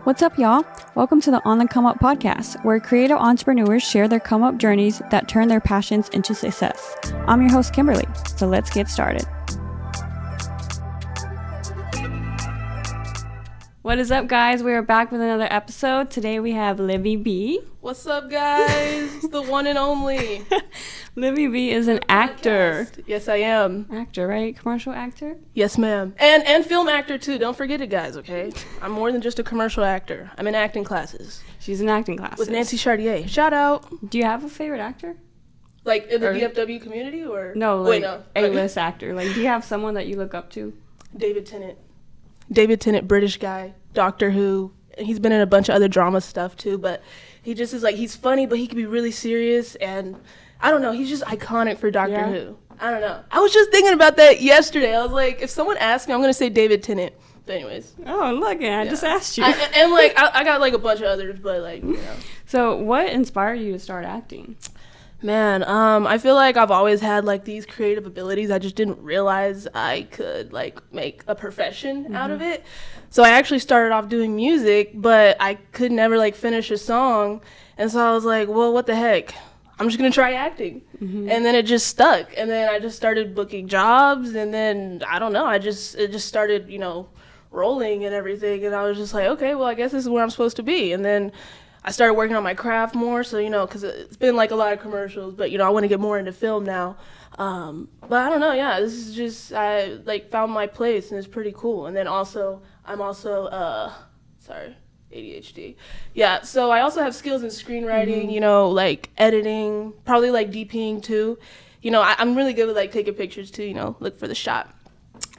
What's up, y'all? Welcome to the On the Come Up podcast, where creative entrepreneurs share their come up journeys that turn their passions into success. I'm your host, Kimberly, so let's get started. What is up, guys? We are back with another episode. Today we have Livi Bee. What's up, guys? The one and only. Livi Bee is an actor. Yes, I am. Actor, right? Commercial actor? Yes, ma'am. And film actor, too. Don't forget it, guys, okay? I'm more than just a commercial actor. I'm in acting classes. She's in acting classes. With Nancy Chartier. Shout out. Do you have a favorite actor? Like, in the DFW community, or? No, like, A-list actor. Like, do you have someone that you look up to? David Tennant. David Tennant, British guy, Doctor Who. He's been in a bunch of other drama stuff too, but he just is like, he's funny, but he can be really serious, and I don't know, he's just iconic for Doctor Who. I don't know. I was just thinking about that yesterday. I was like, if someone asked me, I'm going to say David Tennant. But anyways. Oh, look, I just asked you. I got like a bunch of others, but like, you know. So what inspired you to start acting? Man, I feel like I've always had like these creative abilities. I just didn't realize I could like make a profession out of it. So I actually started off doing music, but I could never like finish a song. And so I was like, well, what the heck? I'm just going to try acting. And then it just stuck. And then I just started booking jobs. And then, I don't know, it just started, you know, rolling and everything. And I was just like, okay, well, I guess this is where I'm supposed to be. And then I started working on my craft more, so, you know, because it's been, like, a lot of commercials, but, you know, I want to get more into film now. But I don't know, yeah, this is just, I, like, found my place, and it's pretty cool. And then also, I'm also, ADHD. Yeah, so I also have skills in screenwriting, you know, like, editing, probably, like, DPing, too. You know, I'm really good with, like, taking pictures, too, you know, look for the shot.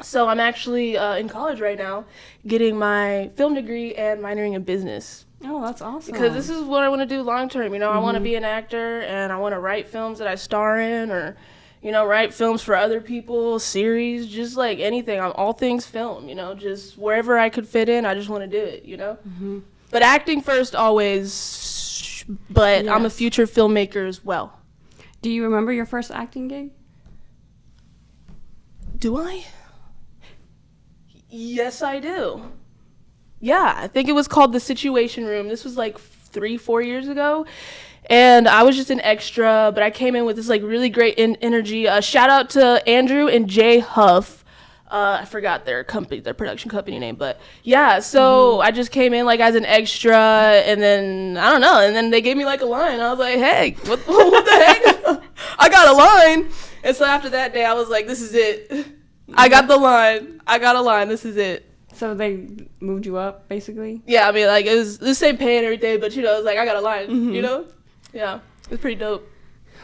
So I'm actually in college right now, getting my film degree and minoring in business. Oh, that's awesome. Because this is what I want to do long term. You know, I want to be an actor, and I want to write films that I star in, or, you know, write films for other people, series, just like anything. I'm all things film, you know, just wherever I could fit in, I just want to do it, you know? But acting first always, but yes. I'm a future filmmaker as well. Do you remember your first acting gig? Do I? Yes, I do. Yeah, I think it was called The Situation Room. This was like 3-4 years ago. And I was just an extra, but I came in with this like really great energy. Shout out to Andrew and Jay Huff. I forgot their production company name, but yeah, so I just came in like as an extra, and then, I don't know, and then they gave me like a line. I was like, hey, what the heck? I got a line. And so after that day, I was like, this is it. I got the line. I got a line. This is it. So they moved you up, basically? Yeah, I mean, like, it was the same pay and everything, but, you know, it was like, I got a line, you know? Yeah, it was pretty dope.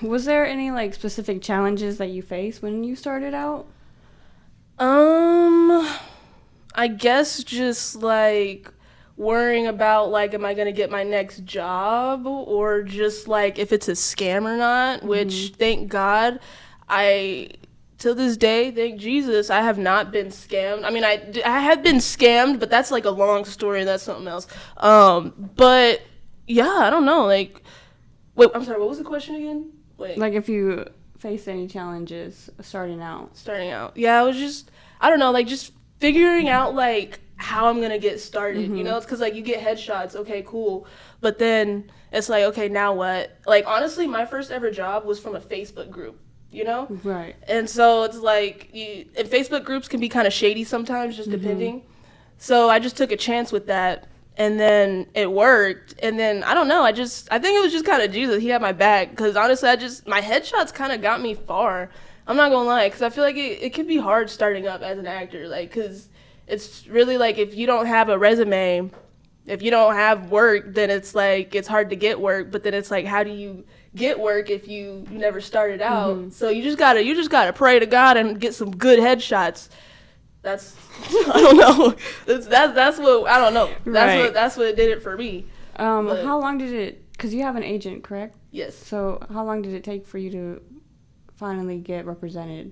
Was there any, like, specific challenges that you faced when you started out? I guess just, like, worrying about, like, am I going to get my next job? Or just, like, if it's a scam or not, which, thank God, till this day, thank Jesus, I have not been scammed. I mean, I have been scammed, but that's like a long story, and that's something else. But yeah, I don't know. Like, wait, I'm sorry. What was the question again? Wait. Like, if you faced any challenges starting out. Yeah, I was just, I don't know, like just figuring out like how I'm gonna get started. You know, it's because like you get headshots. Okay, cool. But then it's like, okay, now what? Like honestly, my first ever job was from a Facebook group. You know? Right. And so it's like, and Facebook groups can be kind of shady sometimes, just depending. So I just took a chance with that, and then it worked. And then, I don't know, I think it was just kind of Jesus. He had my back, because honestly, my headshots kind of got me far. I'm not going to lie, because I feel like it can be hard starting up as an actor, like, because it's really like, if you don't have a resume, if you don't have work, then it's like, it's hard to get work, but then it's like, how do you get work if you never started out? So you just gotta pray to God and get some good headshots. That's I don't know. That's what I don't know. That's what did it for me. How long did it? Because you have an agent, correct? Yes. So how long did it take for you to finally get represented?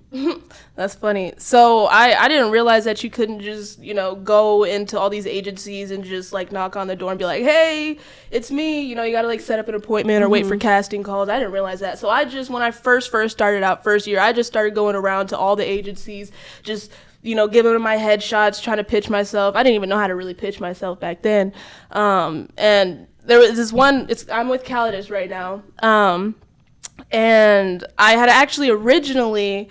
That's funny. So I didn't realize that you couldn't just, you know, go into all these agencies and just like knock on the door and be like, hey, it's me. You know, you got to like set up an appointment or wait for casting calls. I didn't realize that. So when I first started out first year, I just started going around to all the agencies, just giving them my headshots, trying to pitch myself. I didn't even know how to really pitch myself back then. And there was this one, I'm with Calidus right now. And I had actually originally,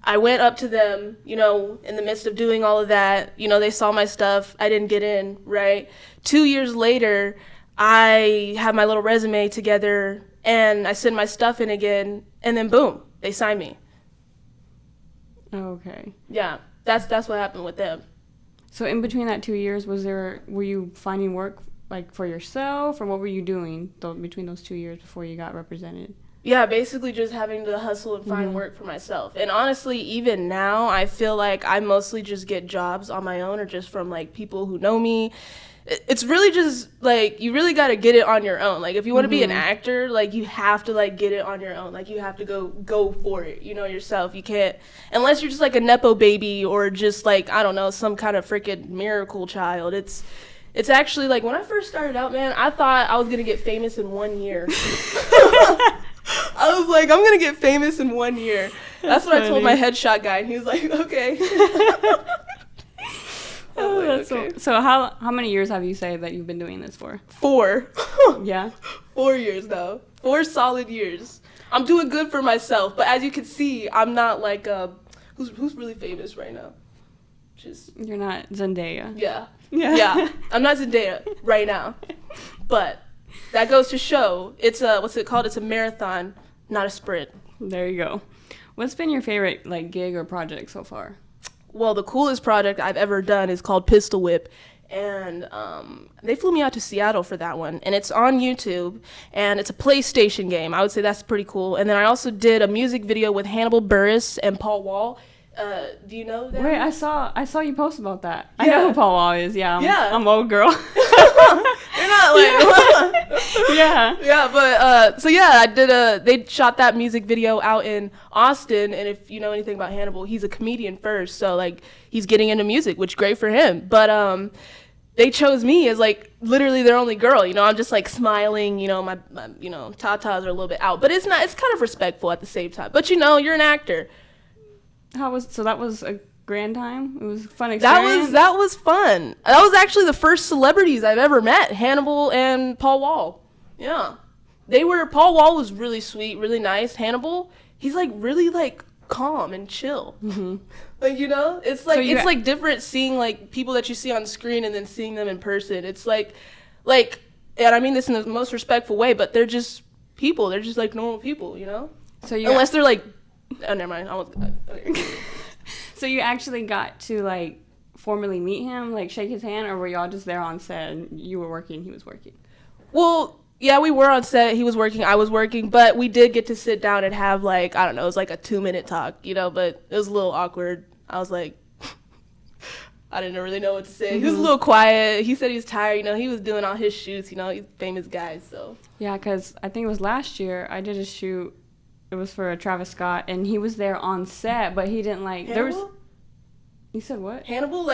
I went up to them, in the midst of doing all of that. They saw my stuff. I didn't get in, right? 2 years later, I have my little resume together, and I send my stuff in again, and then boom, they sign me. Okay. Yeah, that's what happened with them. So in between that 2 years, were you finding work like for yourself, or what were you doing between those 2 years before you got represented? Yeah, basically just having to hustle and find work for myself. And honestly, even now, I feel like I mostly just get jobs on my own or just from like people who know me. It's really just like, you really got to get it on your own. Like if you want to be an actor, like you have to like get it on your own. Like you have to go for it, yourself. You can't, unless you're just like a Nepo baby or just like, I don't know, some kind of freaking miracle child. It's actually like when I first started out, man, I thought I was going to get famous in 1 year. I was like, I'm going to get famous in 1 year. That's what I told my headshot guy, and he was like, okay. So how many years have you said that you've been doing this for? 4. Yeah. 4 years though. 4 solid years. I'm doing good for myself, but as you can see, I'm not like who's really famous right now. You're not Zendaya. Yeah. I'm not Zendaya right now, but that goes to show it's what's it called? It's a marathon, not a sprint. There you go. What's been your favorite like gig or project so far? Well, the coolest project I've ever done is called Pistol Whip, and they flew me out to Seattle for that one, and it's on YouTube, and it's a PlayStation game. I would say that's pretty cool. And then I also did a music video with Hannibal Buress and Paul Wall. Do you know that? Wait, I saw you post about that. Yeah. I know who Paul Wall is. Yeah, I'm old girl. You're not like yeah. But so yeah, they shot that music video out in Austin, and if you know anything about Hannibal, he's a comedian first, so like he's getting into music, which great for him. But they chose me as like literally their only girl. I'm just like smiling. My tatas are a little bit out, but it's kind of respectful at the same time. But you're an actor. That was a grand time? It was a fun experience? That was fun. That was actually the first celebrities I've ever met, Hannibal and Paul Wall. Yeah. Paul Wall was really sweet, really nice. Hannibal, he's like really like calm and chill. Mm-hmm. Like, it's like, it's like different seeing like people that you see on screen and then seeing them in person. It's like, and I mean this in the most respectful way, but they're just people. They're just like normal people, So unless they're like, oh, never mind. Okay. So you actually got to like formally meet him, like shake his hand, or were y'all just there on set and you were working, he was working? Well, yeah, we were on set. He was working, I was working, but we did get to sit down and have like, I don't know, it was like a 2-minute talk, but it was a little awkward. I was like, I didn't really know what to say. Mm-hmm. He was a little quiet. He said he was tired. He was doing all his shoots. He's a famous guy, so. Yeah, because I think it was last year I did a shoot. It was for Travis Scott, and he was there on set, but he didn't like. Hannibal? You said what? Hannibal,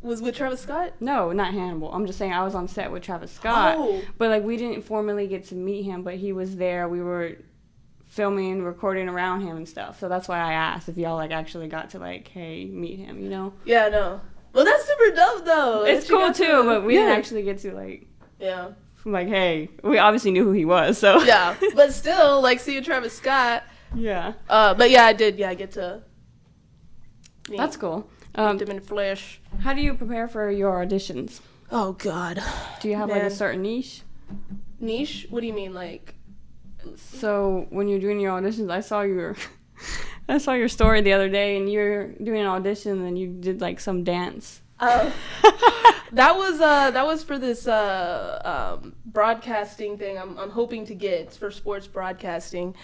was with Travis Scott? No, not Hannibal. I'm just saying I was on set with Travis Scott, but like we didn't formally get to meet him, but he was there. We were filming, recording around him and stuff. So that's why I asked if y'all like actually got to like, hey, meet him, Yeah, no. Well, that's super dope though. It's cool too, but we didn't actually get to like. Yeah. Like, hey, we obviously knew who he was, so. Yeah, but still, like, seeing Travis Scott. Yeah. But yeah, I did. Yeah, I get to. That's cool. Meet them in the flesh. How do you prepare for your auditions? Oh God. Do you have like a certain niche? Niche? What do you mean, like? So when you're doing your auditions, I saw your story the other day, and you're doing an audition, and you did like some dance. That was for this broadcasting thing I'm hoping to get. It's for sports broadcasting.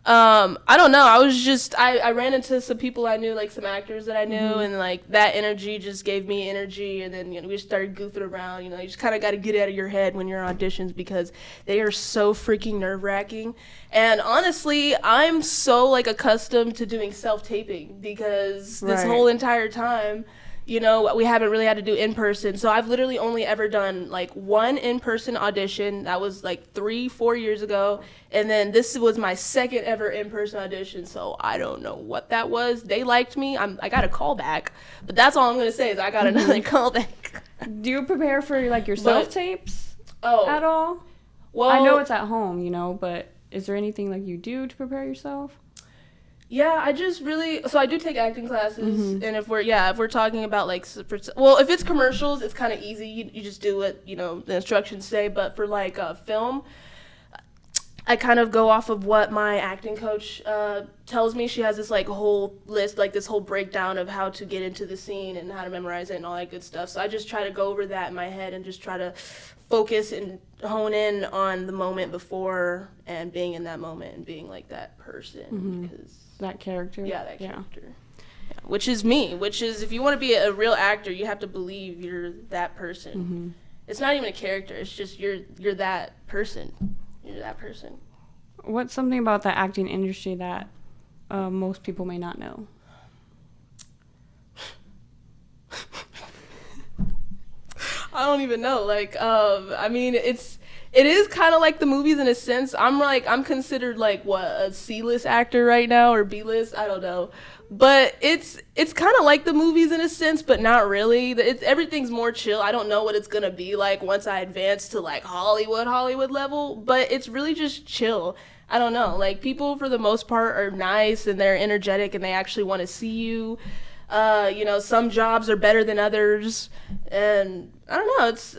I don't know. I ran into some people I knew, like some actors that I knew, and like that energy just gave me energy. And then we just started goofing around. You just kind of got to get out of your head when you're on auditions because they are so freaking nerve-wracking. And honestly, I'm so like accustomed to doing self-taping because this whole entire time, you know, we haven't really had to do in person. So I've literally only ever done like one in-person audition. That was like 3-4 years ago. And then this was my second ever in-person audition. So I don't know what that was. They liked me. I got a call back. But that's all I'm going to say is I got another call back. Do you prepare for like your self-tapes at all? Well, I know it's at home, you know, but is there anything like you do to prepare yourself? Yeah, I just really, so I do take acting classes, and if we're talking about like, if it's commercials, it's kind of easy. You just do what, you know, the instructions say. But for like film, I kind of go off of what my acting coach tells me. She has this like whole list, like this whole breakdown of how to get into the scene and how to memorize it and all that good stuff. So I just try to go over that in my head and just try to focus and hone in on the moment before and being in that moment and being like that person. Because that character. Yeah, that character. Yeah, which is me. Which is, if you want to be a real actor, you have to believe you're that person. It's not even a character. It's just you're that person. You're that person. What's something about the acting industry that most people may not know? I don't even know. Like, I mean, it is kind of like the movies in a sense. I'm considered like a C-list actor right now, or B-list, I don't know. But it's kind of like the movies in a sense, but not really. Everything's more chill. I don't know what it's gonna be like once I advance to like Hollywood level, but it's really just chill. I don't know. Like, people for the most part are nice and they're energetic and they actually want to see you. You know, some jobs are better than others, and I don't know, it's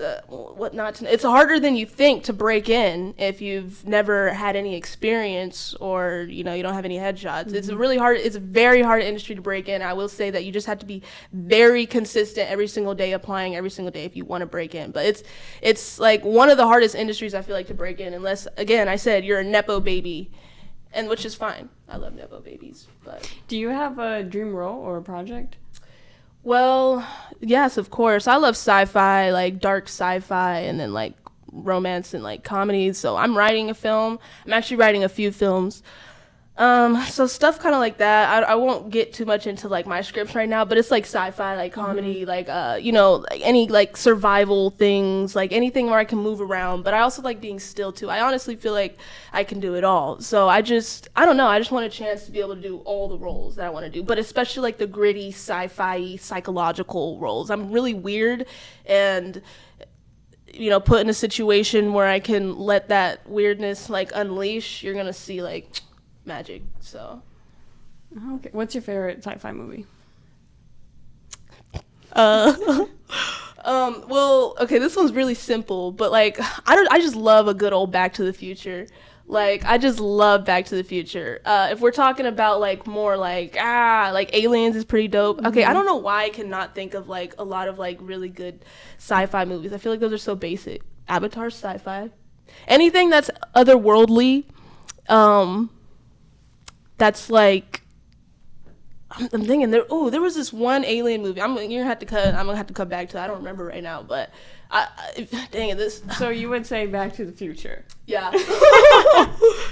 it's harder than you think to break in if you've never had any experience, or, you know, you don't have any headshots. It's a very hard industry to break in. I will say that you just have to be very consistent every single day, applying every single day if you want to break in. But it's like one of the hardest industries I feel like to break in, unless, again, I said you're a Nepo baby. And which is fine. I love Nepo babies. But do you have a dream role or a project? Well, yes, of course. I love sci-fi, like dark sci-fi, and then like romance and like comedies. So I'm writing a film. I'm actually writing a few films. So stuff kind of like that. I won't get too much into like my scripts right now, but it's like sci-fi, like comedy, like you know, like any like survival things, like anything where I can move around. But I also like being still too. I honestly feel like I can do it all. So I don't know. I just want a chance to be able to do all the roles that I want to do, but especially like the gritty sci-fi psychological roles. I'm really weird, and, you know, put in a situation where I can let that weirdness like unleash. You're gonna see like magic. So okay, what's your favorite sci-fi movie? Well, okay, this one's really simple, but like I just love a good old Back to the Future. Like, I just love Back to the Future. If we're talking about like more like Aliens is pretty dope. Okay, I don't know why I cannot think of like a lot of like really good sci-fi movies. I feel like those are so basic. Avatar's sci-fi. Anything that's otherworldly, that's like, I'm thinking there was this one alien movie. I'm gonna have to come back to it. I don't remember right now, but dang it, this. So you would say Back to the Future? Yeah.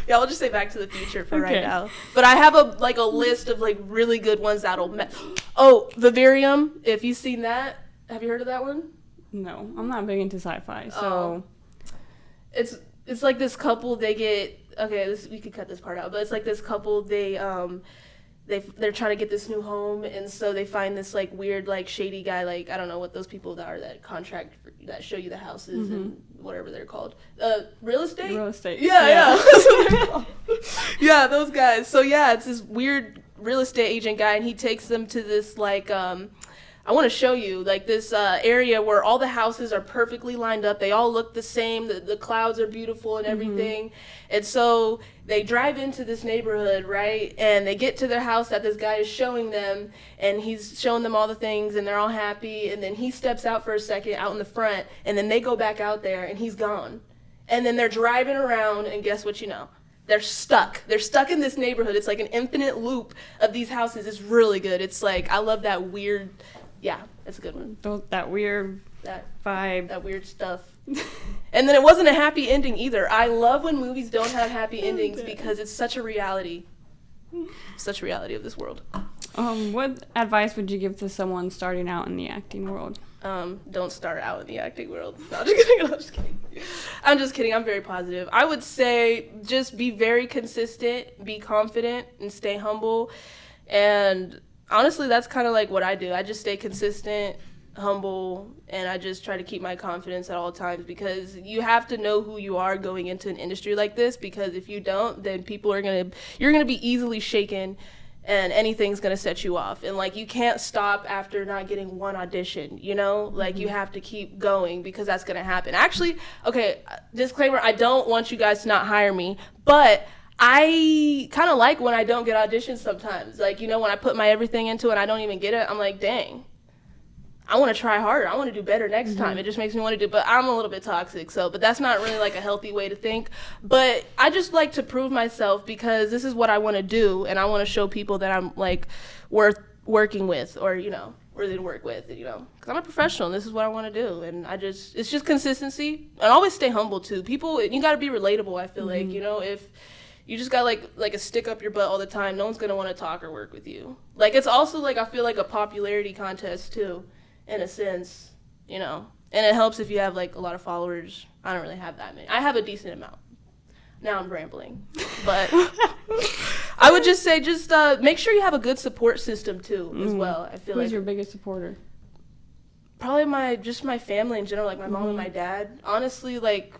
Yeah, I'll just say Back to the Future for right now. But I have a list of like really good ones that'll. Vivarium. If you've seen that, have you heard of that one? No, I'm not big into sci-fi. So it's like this couple. They get we could cut this part out, but it's like this couple. They're trying to get this new home, and so they find this like weird, like shady guy, like I don't know what those people that contract that show you the houses and whatever they're called, real estate. Yeah. Yeah, those guys. So yeah, it's this weird real estate agent guy, and he takes them to this like I want to show you like this area where all the houses are perfectly lined up. They all look the same. The clouds are beautiful and everything. And so they drive into this neighborhood, right? And they get to their house that this guy is showing them, and he's showing them all the things, and they're all happy. And then he steps out for a second out in the front, and then they go back out there, and he's gone. And then they're driving around, and guess what you know? They're stuck. They're stuck in this neighborhood. It's like an infinite loop of these houses. It's really good. It's like, I love that weird... Yeah, that's a good one. That weird vibe. That weird stuff. And then it wasn't a happy ending either. I love when movies don't have happy endings because it's such a reality. Such a reality of this world. What advice would you give to someone starting out in the acting world? Don't start out in the acting world. No, I'm just kidding. I'm just kidding. I'm very positive. I would say just be very consistent, be confident, and stay humble. And honestly, that's kind of like what I do. I just stay consistent, humble, and I just try to keep my confidence at all times, because you have to know who you are going into an industry like this, because if you don't, then you're going to be easily shaken, and anything's going to set you off. And like, you can't stop after not getting one audition, you know? Like, you have to keep going, because that's going to happen. Actually, okay, disclaimer, I don't want you guys to not hire me, but I kind of like when I don't get auditions sometimes. Like, you know, when I put my everything into it and I don't even get it, I'm like, dang, I want to try harder. I want to do better next time. It just makes me want to do, but I'm a little bit toxic, but that's not really like a healthy way to think. But I just like to prove myself, because this is what I want to do, and I want to show people that I'm like worth working with, or, you know, worthy to work with, you know, because I'm a professional and this is what I want to do. And it's just consistency, and always stay humble too. People, you got to be relatable. I feel like, you know, if you just got like a stick up your butt all the time, no one's going to want to talk or work with you. Like, it's also like, I feel like a popularity contest too, in a sense, you know, and it helps if you have like a lot of followers. I don't really have that many. I have a decent amount. Now I'm rambling, but I would just say, make sure you have a good support system too, as well. I feel Who's your biggest supporter? Probably my family in general, like my mom and my dad. Honestly, like,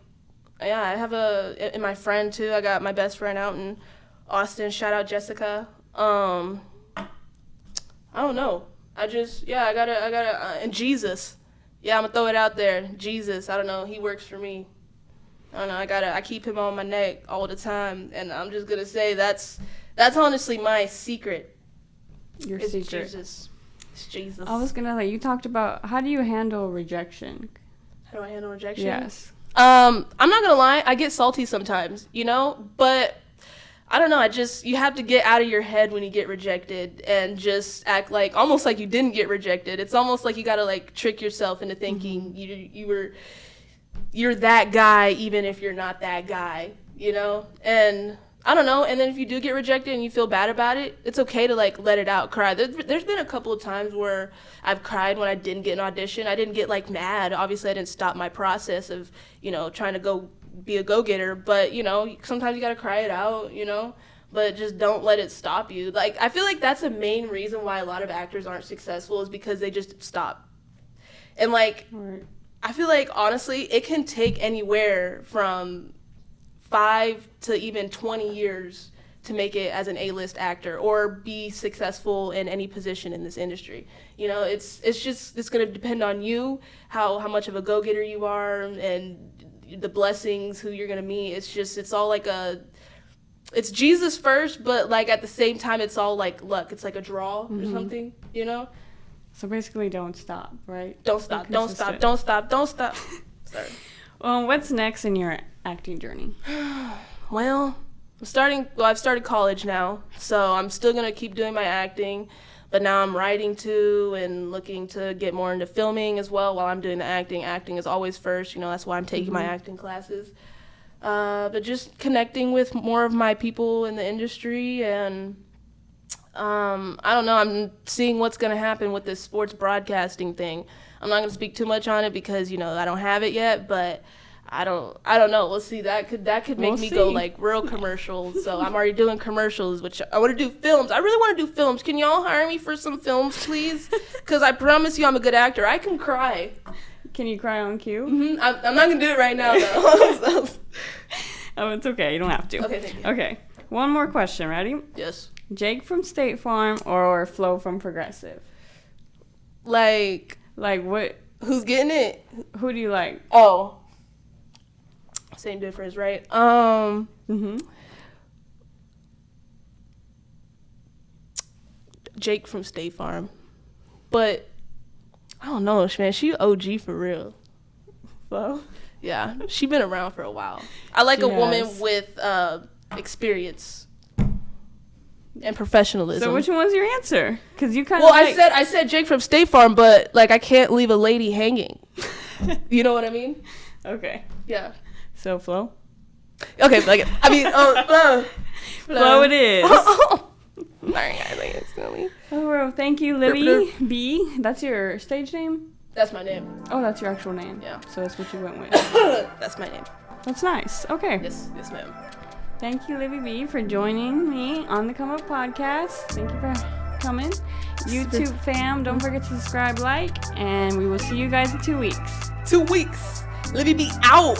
yeah, I have and my friend too. I got my best friend out in Austin. Shout out Jessica. I don't know. I gotta, and Jesus. Yeah, I'm gonna throw it out there. Jesus, I don't know, he works for me. I don't know, I keep him on my neck all the time, and I'm just gonna say that's honestly my secret. Your it's secret. Jesus. It's Jesus. I was gonna you talked about, how do you handle rejection? How do I handle rejection? Yes. I'm not gonna lie, I get salty sometimes, you know, but I don't know, you have to get out of your head when you get rejected and just act like, almost like you didn't get rejected. It's almost like you gotta like trick yourself into thinking you're that guy, even if you're not that guy, you know? And I don't know, and then if you do get rejected and you feel bad about it, it's okay to like let it out, cry. There's been a couple of times where I've cried when I didn't get an audition. I didn't get like mad. Obviously I didn't stop my process of, you know, trying to go be a go-getter, but you know, sometimes you gotta cry it out, you know, but just don't let it stop you. Like, I feel like that's a main reason why a lot of actors aren't successful, is because they just stop. And like, I feel like honestly it can take anywhere from 5 to even 20 years to make it as an A-list actor or be successful in any position in this industry. You know, it's going to depend on you, how much of a go-getter you are, and the blessings, who you're going to meet. It's all like it's Jesus first, but like at the same time, it's all like luck. It's like a draw or something, you know? So basically, don't stop, right? Don't stop. Sorry. What's next in your acting journey? Well, I've started college now, so I'm still going to keep doing my acting, but now I'm writing too and looking to get more into filming as well while I'm doing the acting. Acting is always first, you know, that's why I'm taking my acting classes. But just connecting with more of my people in the industry, and I don't know, I'm seeing what's going to happen with this sports broadcasting thing. I'm not going to speak too much on it because, you know, I don't have it yet, but I don't know. We'll see. That could make me go like real commercial. So I'm already doing commercials, which I want to do films. I really want to do films. Can y'all hire me for some films, please? Because I promise you I'm a good actor. I can cry. Can you cry on cue? Mm-hmm. I'm not going to do it right now, though. Oh, it's okay. You don't have to. Okay, thank you. Okay. One more question. Ready? Yes. Jake from State Farm or Flo from Progressive? Like what? Who's getting it? Who do you like? Oh. Same difference, right? Jake from State Farm. But I don't know, man. She OG for real. Flo? Yeah, she been around for a while. I like a woman with experience and professionalism. So which one's your answer? Because you kind of I said Jake from State Farm, but like I can't leave a lady hanging. You know what I mean? Okay. Yeah. So Flo? Okay, like I mean, Flo it is. Sorry, guys, I instantly. Oh, well, thank you, Livi Bee. That's your stage name? That's my name. Oh, that's your actual name. Yeah. So that's what you went with. That's my name. That's nice. Okay. Yes, ma'am. Thank you, Livi Bee, for joining me on the Come Up podcast. Thank you for coming. YouTube fam, don't forget to subscribe, like, and we will see you guys in 2 weeks. 2 weeks. Livi Bee out.